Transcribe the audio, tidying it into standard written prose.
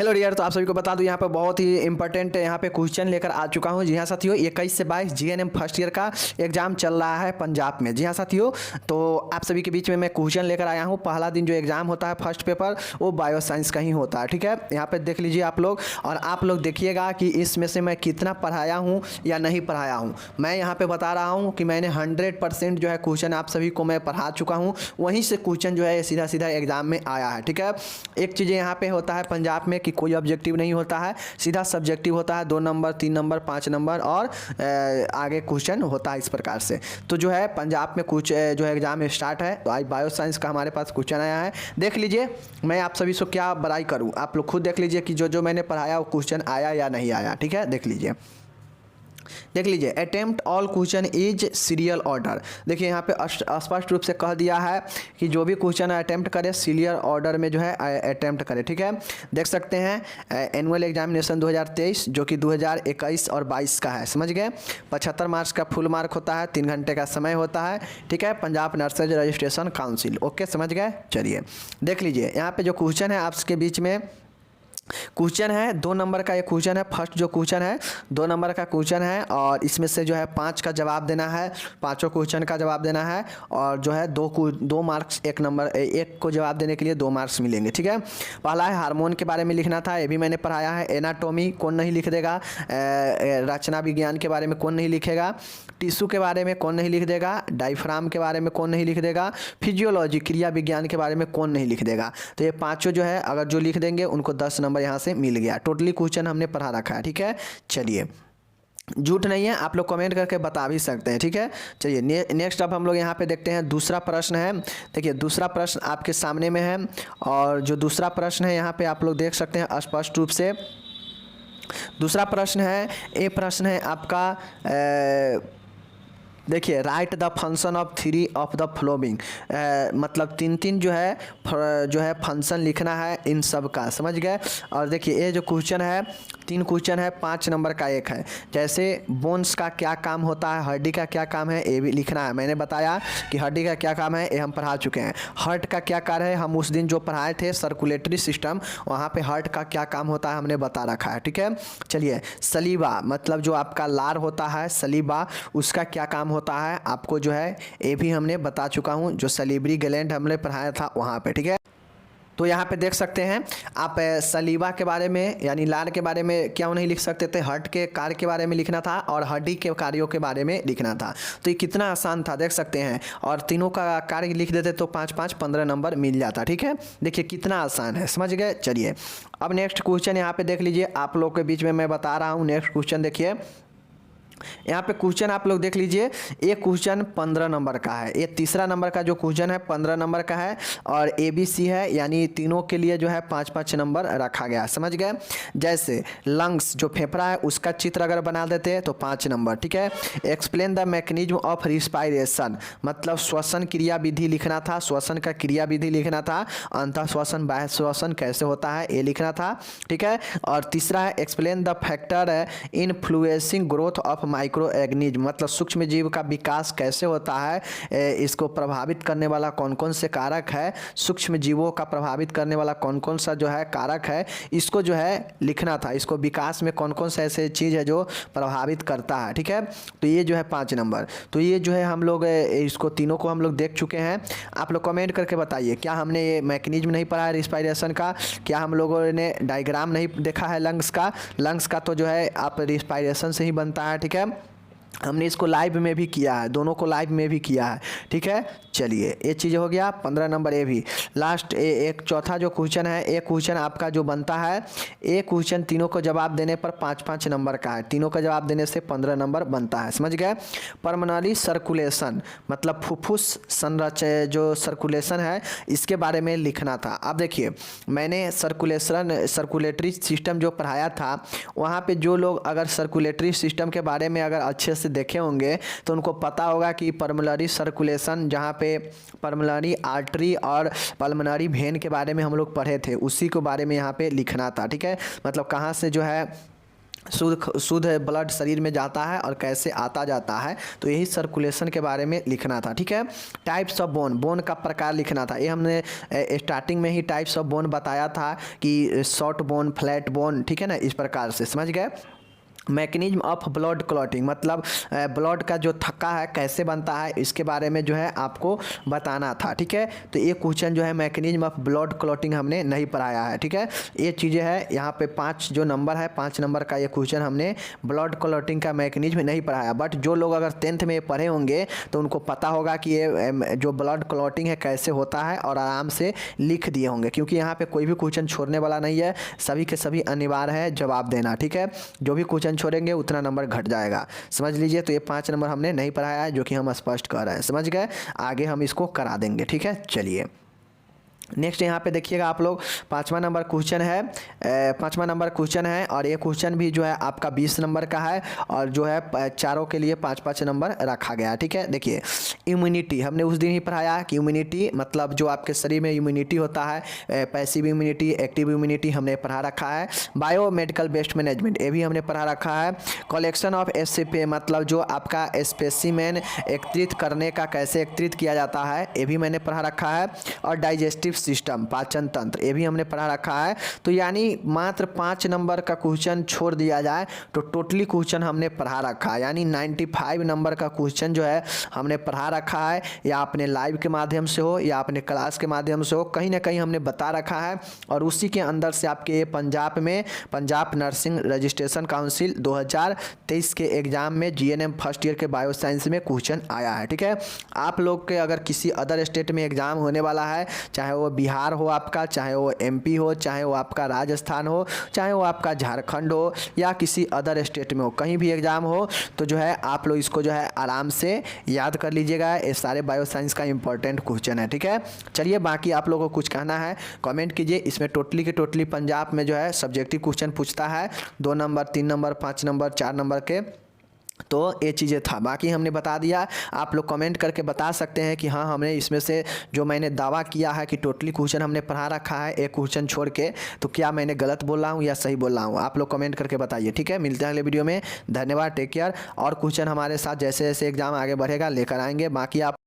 Hello dear, तो आप सभी को बता दूं यहाँ पे बहुत ही इंपॉर्टेंट यहाँ पे क्वेश्चन लेकर आ चुका हूँ। जी हाँ साथियों, 21 से 22 जीएनएम फर्स्ट ईयर का एग्जाम चल रहा है पंजाब में। जी हाँ साथियों, तो आप सभी के बीच में मैं क्वेश्चन लेकर आया हूँ। पहला दिन जो एग्जाम होता है फर्स्ट पेपर, वो बायो साइंस का ही होता है। ठीक है, यहाँ पे देख लीजिए आप लोग, और आप लोग देखिएगा कि इसमें से मैं कितना पढ़ाया हूँ या नहीं पढ़ाया हूँ। मैं यहाँ पे बता रहा हूँ कि मैंने 100% जो है क्वेश्चन आप सभी को मैं पढ़ा चुका हूँ। वहीं से क्वेश्चन जो है सीधा सीधा एग्जाम में आया है। ठीक है, एक चीज़ यहाँ पे होता है पंजाब में कि कोई ऑब्जेक्टिव नहीं होता है, सीधा सब्जेक्टिव होता है। 2 नंबर, 3 नंबर, 5 नंबर और आगे क्वेश्चन होता है इस प्रकार से। तो जो है पंजाब में कुछ जो है एग्जाम स्टार्ट है, तो आज बायो साइंस का हमारे पास क्वेश्चन आया है। देख लीजिए, मैं आप सभी से क्या बड़ाई करूँ, आप लोग खुद देख लीजिए कि जो मैंने पढ़ाया वो क्वेश्चन आया या नहीं आया। ठीक है, देख लीजिए attempt all question is serial order. देखिए यहाँ पे स्पष्ट रूप से कह दिया है कि जो भी क्वेश्चन अटेम्प्ट करे सीरियल ऑर्डर में जो है अटेम्प्ट करे। ठीक है, देख सकते हैं एनुअल एग्जामिनेशन 2023 जो कि 2021 और 22 का है, समझ गए। 75 मार्क्स का फुल मार्क होता है, 3 घंटे का समय होता है। ठीक है, Punjab nursery registration council. Okay, समझ गए। चलिए देख लीजिए यहाँ पे जो क्वेश्चन है आपके बीच में क्वेश्चन है 2 नंबर का। ये क्वेश्चन है फर्स्ट जो क्वेश्चन है 2 नंबर का क्वेश्चन है, और इसमें से जो है 5 का जवाब देना है, 5 क्वेश्चन का जवाब देना है, और जो है 2 मार्क्स, 1 नंबर, 1 को जवाब देने के लिए 2 मार्क्स मिलेंगे। ठीक है, पहला है हार्मोन के बारे में लिखना था, ये भी मैंने पढ़ाया है। एनाटोमी कौन नहीं लिख देगा, रचना विज्ञान के बारे में कौन नहीं लिखेगा, टिश्यू के बारे में कौन नहीं लिख देगा, डायफ्राम के बारे में कौन नहीं लिख देगा, फिजियोलॉजी क्रिया विज्ञान के बारे में कौन नहीं लिख देगा। तो ये 5 जो है अगर जो लिख देंगे उनको 10 नंबर यहाँ से मिल गया। टोटली क्वेश्चन हमने पढ़ा रखा है। ठीक है, चलिए झूठ नहीं है, आप लोग कमेंट करके बता भी सकते हैं। ठीक है, चलिए नेक्स्ट अब हम लोग यहाँ पे देखते हैं दूसरा प्रश्न है। देखिए दूसरा प्रश्न आपके सामने में है, और जो दूसरा प्रश्न है यहाँ पे आप लोग देख सकते हैं स्पष्ट रूप से। दूसरा प्रश्न है, ये प्रश्न है आपका देखिए right the function of 3 of the flowing, मतलब 3 जो है फंक्शन लिखना है इन सब का, समझ गए। और देखिए ये जो क्वेश्चन है 3 क्वेश्चन है, 5 नंबर का एक है। जैसे बोन्स का क्या काम होता है, हड्डी का क्या काम है, ये भी लिखना है। मैंने बताया कि हड्डी का क्या काम है, ये हम पढ़ा चुके हैं। हार्ट का क्या कार्य है, हम उस दिन जो पढ़ाए थे सर्कुलेटरी सिस्टम, वहाँ पे हार्ट का क्या काम होता है हमने बता रखा है। ठीक है, चलिए सलीबा मतलब जो आपका लार होता है सलीबा, उसका क्या काम होता है आपको जो है ये भी हमने बता चुका हूँ, जो सलीबरी ग्लैंड हमने पढ़ाया था वहाँ पे। ठीक है, तो यहाँ पे देख सकते हैं आप सलीबा के बारे में यानी लार के बारे में क्यों नहीं लिख सकते थे, हार्ट के कार्य के बारे में लिखना था और हड्डी के कार्यों के बारे में लिखना था। तो ये कितना आसान था देख सकते हैं, और तीनों का कार्य लिख देते तो 5-5 15 नंबर मिल जाता। ठीक है, देखिए कितना आसान है, समझ गए। चलिए अब नेक्स्ट क्वेश्चन यहाँ पे देख लीजिए, आप लोग के बीच में मैं बता रहा हूँ। नेक्स्ट क्वेश्चन देखिए, यहाँ पे क्वेश्चन आप लोग देख लीजिए, ये क्वेश्चन 15 नंबर का है। ये तीसरा नंबर का जो क्वेश्चन है 15 नंबर का है, और ABC है, यानी तीनों के लिए जो है 5-5 नंबर रखा गया, समझ गए। जैसे लंग्स जो फेफड़ा है उसका चित्र अगर बना देते हैं तो 5 नंबर। ठीक है, explain the mechanism of respiration, मतलब श्वसन क्रिया विधि लिखना था, श्वसन का क्रिया विधि लिखना था, अंतः श्वसन बाह्य श्वसन कैसे होता है ये लिखना था। ठीक है, और तीसरा है explain the factor influencing growth of micro organism, मतलब सूक्ष्म जीव का विकास कैसे होता है, इसको प्रभावित करने वाला कौन कौन से कारक है, सूक्ष्म जीवों का प्रभावित करने वाला कौन कौन सा जो है कारक है, इसको जो है लिखना था। इसको विकास में कौन कौन सा ऐसे चीज़ है जो प्रभावित करता है। ठीक है, तो ये जो है 5 नंबर। तो ये जो है हम लोग इसको तीनों को हम लोग देख चुके हैं। आप लोग कमेंट करके बताइए, क्या हमने ये मैकेनिज्म नहीं पढ़ा है रिस्पायरेशन का, क्या हम लोगों ने डायग्राम नहीं देखा है लंग्स का तो जो है आप रिस्पायरेशन से ही बनता है। ठीक है, हमने इसको लाइव में भी किया है, दोनों को लाइव में भी किया है। ठीक है, चलिए ये चीज़ हो गया 15 नंबर। ये भी लास्ट एक चौथा जो क्वेश्चन है, एक क्वेश्चन आपका जो बनता है, एक क्वेश्चन तीनों को जवाब देने पर 5-5 नंबर का है, तीनों का जवाब देने से 15 नंबर बनता है, समझ गए। पर्मनरी सर्कुलेशन मतलब फुफ्फुस संरचना जो सर्कुलेशन है इसके बारे में लिखना था। अब देखिए मैंने सर्कुलेटरी सिस्टम जो पढ़ाया था, वहाँ पर जो लोग अगर सर्कुलेटरी सिस्टम के बारे में अगर अच्छे से देखे होंगे तो उनको पता होगा कि पल्मोनरी सर्कुलेशन, जहाँ पे पल्मोनरी आर्टरी और पल्मोनरी वेन के बारे में हम लोग पढ़े थे, उसी के बारे में यहाँ पे लिखना था। ठीक है, मतलब कहाँ से जो है शुद्ध ब्लड शरीर में जाता है और कैसे आता जाता है, तो यही सर्कुलेशन के बारे में लिखना था। ठीक है, टाइप्स ऑफ बोन, बोन का प्रकार लिखना था। ये हमने स्टार्टिंग में ही टाइप्स ऑफ बोन बताया था कि शॉर्ट बोन, फ्लैट बोन, ठीक है ना, इस प्रकार से समझ गए। मैकेनिज्म ऑफ ब्लड क्लॉटिंग मतलब ब्लड का जो थक्का है कैसे बनता है, इसके बारे में जो है आपको बताना था। ठीक है, तो ये क्वेश्चन जो है मैकेनिज्म ऑफ ब्लड क्लॉटिंग हमने नहीं पढ़ाया है। ठीक है, ये चीज़ें है यहाँ पे 5 जो नंबर है, 5 नंबर का ये क्वेश्चन हमने ब्लड क्लॉटिंग का मैकेनिज्म नहीं पढ़ाया। बट जो लोग अगर 10th में पढ़े होंगे तो उनको पता होगा कि ये जो ब्लड क्लॉटिंग है कैसे होता है, और आराम से लिख दिए होंगे, क्योंकि यहाँ पे कोई भी क्वेश्चन छोड़ने वाला नहीं है, सभी के सभी अनिवार्य है जवाब देना। ठीक है, जो भी क्वेश्चन छोड़ेंगे उतना नंबर घट जाएगा, समझ लीजिए। तो ये 5 नंबर हमने नहीं पढ़ाया है, जो कि हम स्पष्ट कर रहे हैं, समझ गए। आगे हम इसको करा देंगे। ठीक है, चलिए नेक्स्ट यहाँ पे देखिएगा आप लोग, 5वां नंबर क्वेश्चन है, 5वां नंबर क्वेश्चन है, और ये क्वेश्चन भी जो है आपका 20 नंबर का है, और जो है चारों के लिए 5-5 नंबर रखा गया। ठीक है, देखिए इम्यूनिटी हमने उस दिन ही पढ़ाया कि इम्यूनिटी मतलब जो आपके शरीर में इम्यूनिटी होता है, पैसिव इम्यूनिटी, एक्टिव इम्यूनिटी हमने पढ़ा रखा है। बायोमेडिकल वेस्ट मैनेजमेंट ये भी हमने पढ़ा रखा है। कलेक्शन ऑफ एससीपी मतलब जो आपका स्पेसिमेन एकत्रित करने का कैसे एकत्रित किया जाता है, ये भी मैंने पढ़ा रखा है। और डाइजेस्टिव सिस्टम पाचन तंत्र ये भी हमने पढ़ा रखा है। तो यानी मात्र 5 नंबर का क्वेश्चन छोड़ दिया जाए तो टोटली क्वेश्चन हमने पढ़ा रखा है, यानी 95 नंबर का क्वेश्चन जो है हमने पढ़ा रखा है, या अपने लाइव के माध्यम से हो या अपने क्लास के माध्यम से हो, कहीं ना कहीं हमने बता रखा है। और उसी के अंदर से आपके पंजाब में पंजाब नर्सिंग रजिस्ट्रेशन काउंसिल 2023 के एग्जाम में जीएनएम फर्स्ट ईयर के बायो साइंस में क्वेश्चन आया है। ठीक है, आप लोग के अगर किसी अदर स्टेट में एग्जाम होने वाला है, चाहे वो बिहार हो आपका, चाहे वो एमपी हो, चाहे वो आपका राजस्थान हो, चाहे वो आपका झारखंड हो, या किसी अदर स्टेट में हो, कहीं भी एग्ज़ाम हो, तो जो है आप लोग इसको जो है आराम से याद कर लीजिएगा। ये सारे बायो साइंस का इंपॉर्टेंट क्वेश्चन है। ठीक है, चलिए बाकी आप लोगों को कुछ कहना है कमेंट कीजिए। इसमें टोटली के टोटली पंजाब में जो है सब्जेक्टिव क्वेश्चन पूछता है, 2 नंबर, 3 नंबर, 5 नंबर, 4 नंबर के। तो ये चीज़ें था, बाकी हमने बता दिया। आप लोग कमेंट करके बता सकते हैं कि हाँ हमने इसमें से जो मैंने दावा किया है कि टोटली क्वेश्चन हमने पढ़ा रखा है एक क्वेश्चन छोड़ के, तो क्या मैंने गलत बोल रहा हूँ या सही बोल रहा हूँ, आप लोग कमेंट करके बताइए। ठीक है, मिलते हैं अगले वीडियो में, धन्यवाद, टेक केयर। और क्वेश्चन हमारे साथ जैसे जैसे एग्जाम आगे बढ़ेगा लेकर आएंगे। बाकी आप